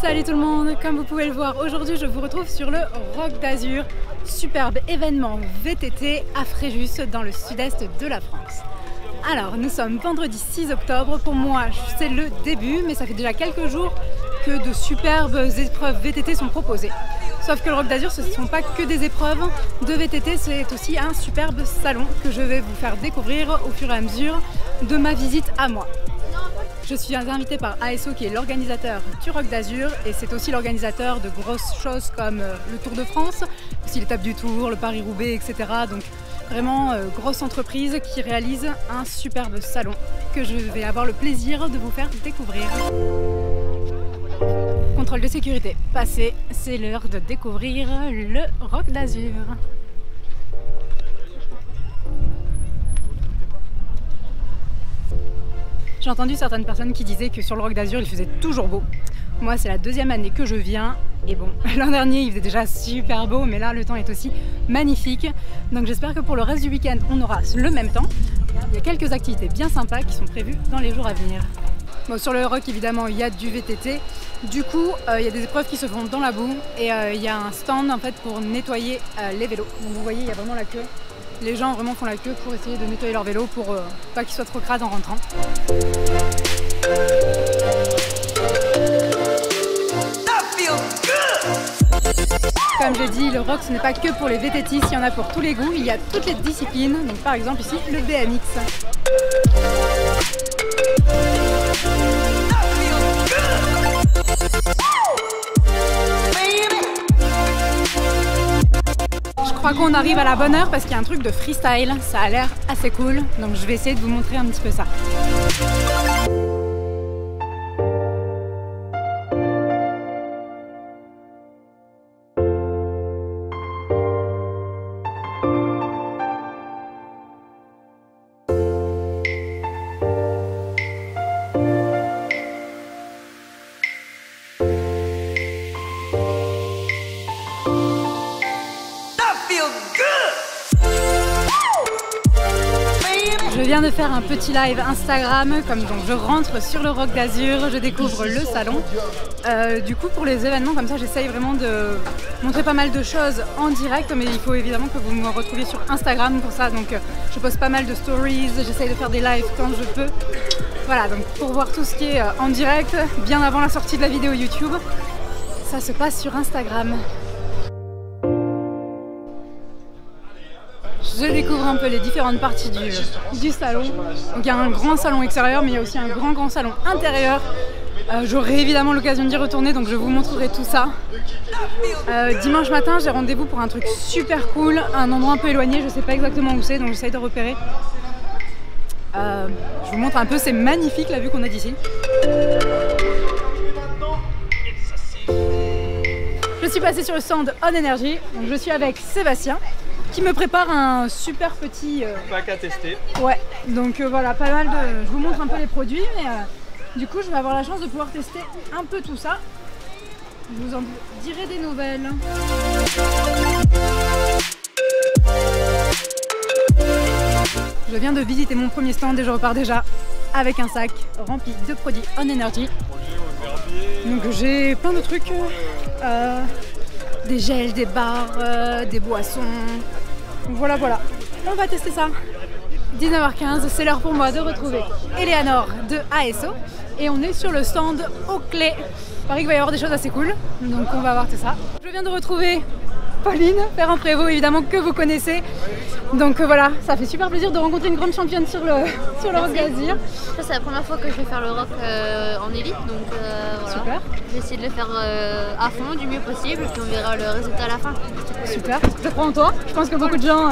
Salut tout le monde, comme vous pouvez le voir, aujourd'hui je vous retrouve sur le Roc d'Azur, superbe événement VTT à Fréjus dans le sud-est de la France. Alors nous sommes vendredi 6 octobre, pour moi c'est le début, mais ça fait déjà quelques jours que de superbes épreuves VTT sont proposées. Sauf que le Roc d'Azur ce ne sont pas que des épreuves de VTT, c'est aussi un superbe salon que je vais vous faire découvrir au fur et à mesure de ma visite à moi. Je suis invitée par ASO qui est l'organisateur du Roc d'Azur et c'est aussi l'organisateur de grosses choses comme le Tour de France, aussi l'étape du Tour, le Paris-Roubaix, etc. Donc vraiment grosse entreprise qui réalise un superbe salon que je vais avoir le plaisir de vous faire découvrir. Contrôle de sécurité passé, c'est l'heure de découvrir le Roc d'Azur. J'ai entendu certaines personnes qui disaient que sur le Roc d'Azur il faisait toujours beau. Moi c'est la deuxième année que je viens et bon, l'an dernier il faisait déjà super beau mais là le temps est aussi magnifique. Donc j'espère que pour le reste du week-end on aura le même temps. Il y a quelques activités bien sympas qui sont prévues dans les jours à venir. Bon, sur le Roc évidemment il y a du VTT. Du coup il y a des épreuves qui se font dans la boue et il y a un stand en fait pour nettoyer les vélos. Donc vous voyez il y a vraiment la queue. Les gens vraiment font la queue pour essayer de nettoyer leur vélo pour pas qu'il soit trop crade en rentrant. Comme j'ai dit, le Roc ce n'est pas que pour les VTTistes, il y en a pour tous les goûts, il y a toutes les disciplines, donc par exemple ici le BMX. Je crois qu'on arrive à la bonne heure parce qu'il y a un truc de freestyle, ça a l'air assez cool, donc je vais essayer de vous montrer un petit peu ça. Je viens de faire un petit live Instagram, comme donc je rentre sur le Roc d'Azur, je découvre le salon. Du coup pour les événements comme ça j'essaye vraiment de montrer pas mal de choses en direct, mais il faut évidemment que vous me retrouviez sur Instagram pour ça, donc je poste pas mal de stories, j'essaye de faire des lives quand je peux. Voilà, donc pour voir tout ce qui est en direct, bien avant la sortie de la vidéo YouTube, ça se passe sur Instagram. Je découvre un peu les différentes parties du salon. Donc il y a un grand salon extérieur, mais il y a aussi un grand salon intérieur. J'aurai évidemment l'occasion d'y retourner, donc je vous montrerai tout ça. Dimanche matin, j'ai rendez-vous pour un truc super cool, un endroit un peu éloigné, je ne sais pas exactement où c'est, donc j'essaye de repérer. Je vous montre un peu, c'est magnifique la vue qu'on a d'ici. Je suis passée sur le stand On Energy, donc je suis avec Sébastien, qui me prépare un super petit pack à tester. Ouais, donc voilà, pas mal de... Je vous montre un peu les produits, mais du coup je vais avoir la chance de pouvoir tester un peu tout ça. Je vous en dirai des nouvelles. Je viens de visiter mon premier stand et je repars déjà avec un sac rempli de produits On Energy. Donc j'ai plein de trucs. Des gels, des barres, des boissons. Voilà, on va tester ça. 19h15, c'est l'heure pour moi de retrouver Eleanor de ASO. Et on est sur le stand aux clés. Il paraît qu'il va y avoir des choses assez cool, donc on va voir tout ça. Je viens de retrouver Pauline Ferrand-Prévot, évidemment que vous connaissez. Donc voilà, ça fait super plaisir de rencontrer une grande championne sur le Roc d'Azur. Ça c'est la première fois que je vais faire le Roc en élite, donc voilà. Super. Je vais essayer de le faire à fond, du mieux possible, et puis on verra le résultat à la fin. Super, je crois en toi. Je pense que beaucoup de gens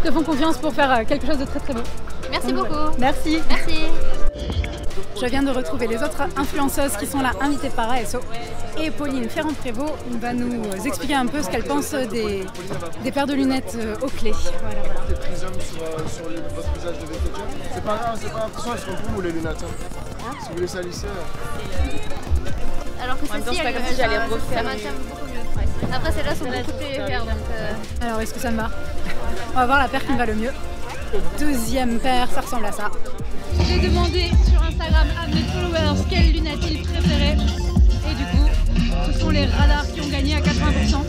te font confiance pour faire quelque chose de très beau. Merci beaucoup. Merci. Merci. Je viens de retrouver les autres influenceuses qui sont là invitées par ASO. Et Pauline Ferrand-Prévôt va nous expliquer un peu ce qu'elle pense des paires de lunettes aux clés. Voilà. Des prismes sur votre visage de VTT. C'est pas grave, c'est pas impressionnant, elles sont pour vous les lunettes. Hein. Si vous les salissez. Alors que celle-ci, c'est pas comme si j'allais refaire. Ça maintient beaucoup mieux. Après, celles-là sont beaucoup plus légères. Alors, est-ce que ça me va? On va voir la paire qui me va le mieux. Deuxième paire, ça ressemble à ça. J'ai demandé sur Instagram à mes followers quelles lunettes ils préféraient. Et du coup, les radars qui ont gagné à 80%.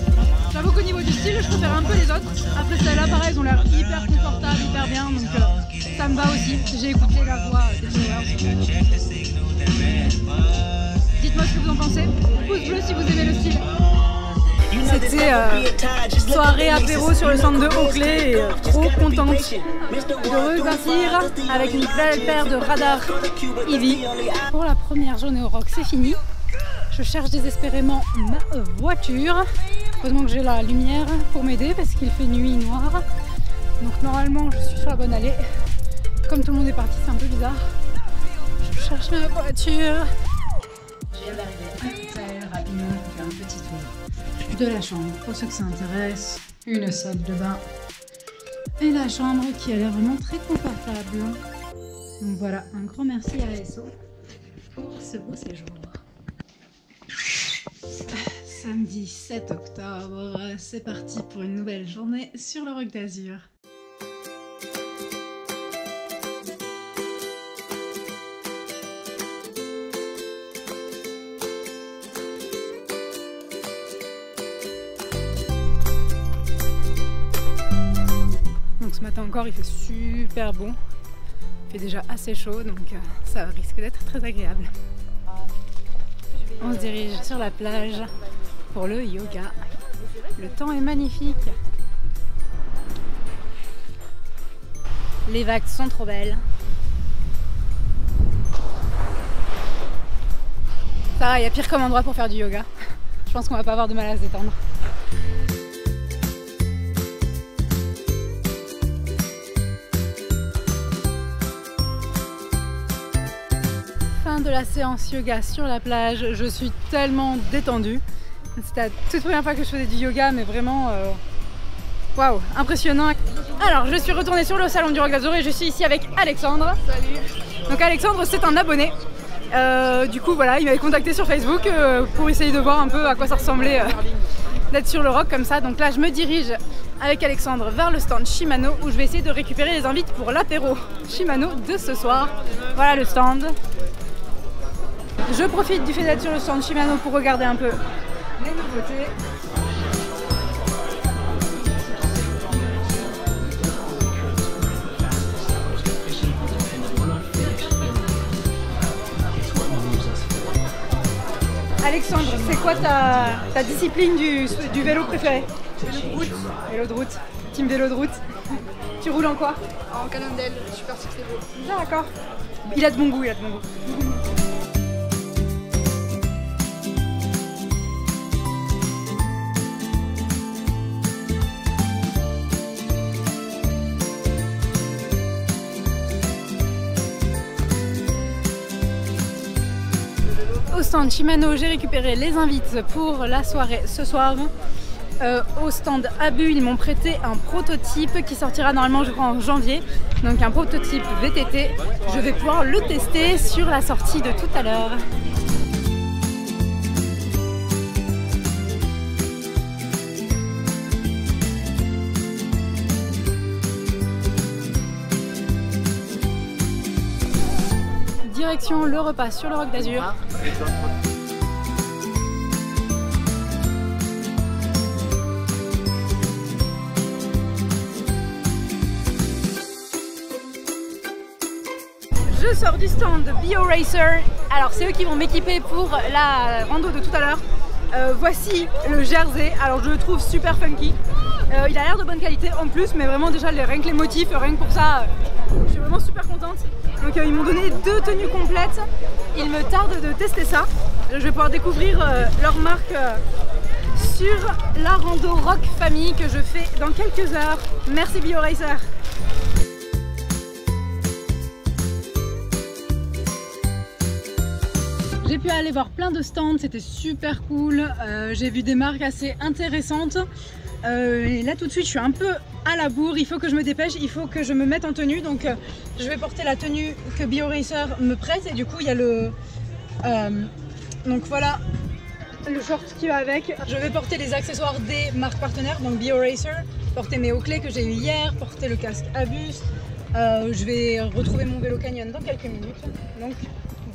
J'avoue qu'au niveau du style, je préfère un peu les autres. Après celles-là, pareil, ils ont l'air hyper confortables, hyper bien, donc ça me va aussi. J'ai écouté la voix des followers. Dites-moi ce que vous en pensez. Pouce bleu si vous aimez le style. C'était soirée apéro sur le centre de Oakley et trop contente de repartir avec une belle paire de radars Eevee. Pour la première journée au Rock, c'est fini. Je cherche désespérément ma voiture. Heureusement que j'ai la lumière pour m'aider parce qu'il fait nuit noire. Donc normalement je suis sur la bonne allée. Comme tout le monde est parti, c'est un peu bizarre. Je cherche ma voiture. Je viens d'arriver à l'hôtel rapidement pour faire un petit tour de la chambre. Pour ceux que ça intéresse, une salle de bain et la chambre qui a l'air vraiment très confortable. Donc voilà, un grand merci à ASO pour ce beau séjour. Samedi 7 octobre, c'est parti pour une nouvelle journée sur le Roc d'Azur. Donc ce matin encore il fait super bon, il fait déjà assez chaud donc ça risque d'être très agréable. On se dirige sur la plage pour le yoga. Le temps est magnifique. Les vagues sont trop belles. Ça va, il y a pire comme endroit pour faire du yoga. Je pense qu'on va pas avoir de mal à se détendre. Fin de la séance yoga sur la plage. Je suis tellement détendue. C'était la toute première fois que je faisais du yoga, mais vraiment waouh, impressionnant. Alors, je suis retournée sur le salon du Roc d'Azur et je suis ici avec Alexandre. Salut. Donc Alexandre, c'est un abonné. Du coup, voilà, il m'avait contacté sur Facebook pour essayer de voir un peu à quoi ça ressemblait d'être sur le roc comme ça. Donc là, je me dirige avec Alexandre vers le stand Shimano où je vais essayer de récupérer les invites pour l'apéro Shimano de ce soir. Voilà le stand. Je profite du fait d'être sur le stand Shimano pour regarder un peu les nouveautés. Alexandre, c'est quoi ta discipline du vélo préférée? Vélo de route. Vélo de route. Team vélo de route. Tu roules en quoi? En Cannondale, Super Six Evo. D'accord. Il a de bon goût, il a de bon goût. Au stand Shimano, j'ai récupéré les invites pour la soirée ce soir. Au stand Abu, ils m'ont prêté un prototype qui sortira normalement je crois en janvier. Donc un prototype VTT. Je vais pouvoir le tester sur la sortie de tout à l'heure. Direction le repas sur le Roc d'Azur. Je sors du stand de BioRacer. Alors c'est eux qui vont m'équiper pour la rando de tout à l'heure. Voici le jersey. Alors je le trouve super funky. Il a l'air de bonne qualité en plus, mais vraiment déjà rien que les motifs, rien que pour ça, je suis vraiment super contente. Donc ils m'ont donné 2 tenues complètes. Il me tarde de tester ça. Je vais pouvoir découvrir leur marque sur la rando Rock Famille que je fais dans quelques heures. Merci BioRacer. J'ai pu aller voir plein de stands, c'était super cool. J'ai vu des marques assez intéressantes. Et là tout de suite je suis un peu à la bourre, il faut que je me dépêche, il faut que je me mette en tenue. Donc je vais porter la tenue que BioRacer me prête et du coup il y a le... donc voilà le short qui va avec. Je vais porter les accessoires des marques partenaires, donc BioRacer, porter mes Oakley que j'ai eu hier, porter le casque Abus, Je vais retrouver mon vélo canyon dans quelques minutes. Donc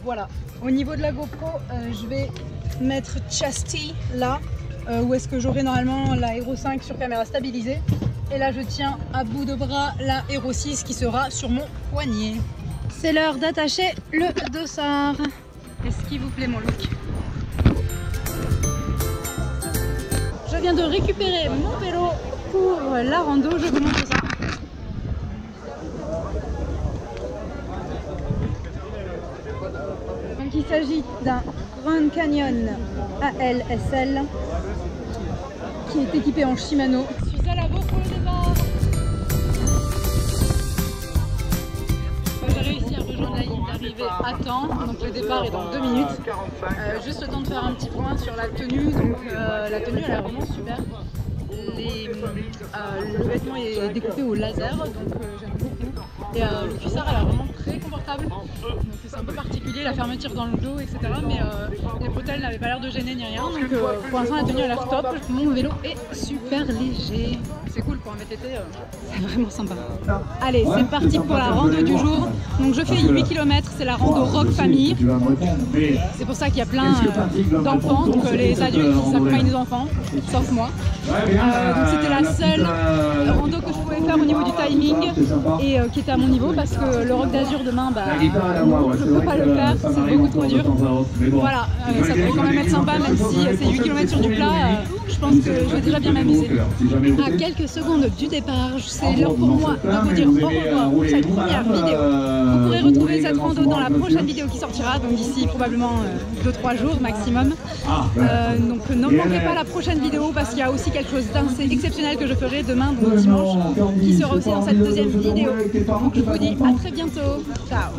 voilà. Au niveau de la GoPro, je vais mettre Chastity là, où est-ce que j'aurai normalement la Hero 5 sur caméra stabilisée. Et là je tiens à bout de bras la Hero 6 qui sera sur mon poignet. C'est l'heure d'attacher le dossard. Est-ce qu'il vous plaît mon look? Je viens de récupérer mon vélo pour la rando, je vous montre ça. Donc il s'agit d'un Grand Canyon ALSL qui est équipé en Shimano. Je suis à la bourre pour le départ. J'ai réussi à rejoindre la ligne d'arrivée à temps, donc le départ est dans 2 minutes. Juste le temps de faire un petit point sur la tenue, donc la tenue elle est vraiment super. Le vêtement est découpé au laser, donc j'aime beaucoup. Et le cuissard elle est vraiment très confortable, donc c'est un peu particulier, la fermeture dans le dos, etc. Mais les bretelles n'avaient pas l'air de gêner ni rien, donc pour l'instant la tenue a l'air top. Mon vélo est super léger, c'est cool pour un VTT, c'est vraiment sympa. Allez, c'est parti pour la rando du jour. Donc je fais 8 km, c'est la rando Rock Famille. C'est pour ça qu'il y a plein d'enfants, donc les adultes ils accompagnent les enfants, sauf moi. Donc c'était la seule rando que je pouvais faire au niveau du timing et qui était à mon niveau parce que le Rock d'Azur demain, je peux pas le faire, c'est beaucoup trop dur. Voilà, ça pourrait quand même être sympa, même si c'est 8 km sur du plat, je pense que je vais déjà bien m'amuser. À quelques secondes du départ, c'est l'heure pour moi de vous dire au revoir pour cette première vidéo. Vous pourrez retrouver cette rando dans la prochaine vidéo qui sortira, donc d'ici probablement 2-3 jours maximum. Donc ne manquez pas la prochaine vidéo parce qu'il y a aussi quelque chose d'assez exceptionnel que je ferai demain, donc dimanche, qui sera aussi dans cette deuxième vidéo. Donc je vous dis à très bientôt, ciao.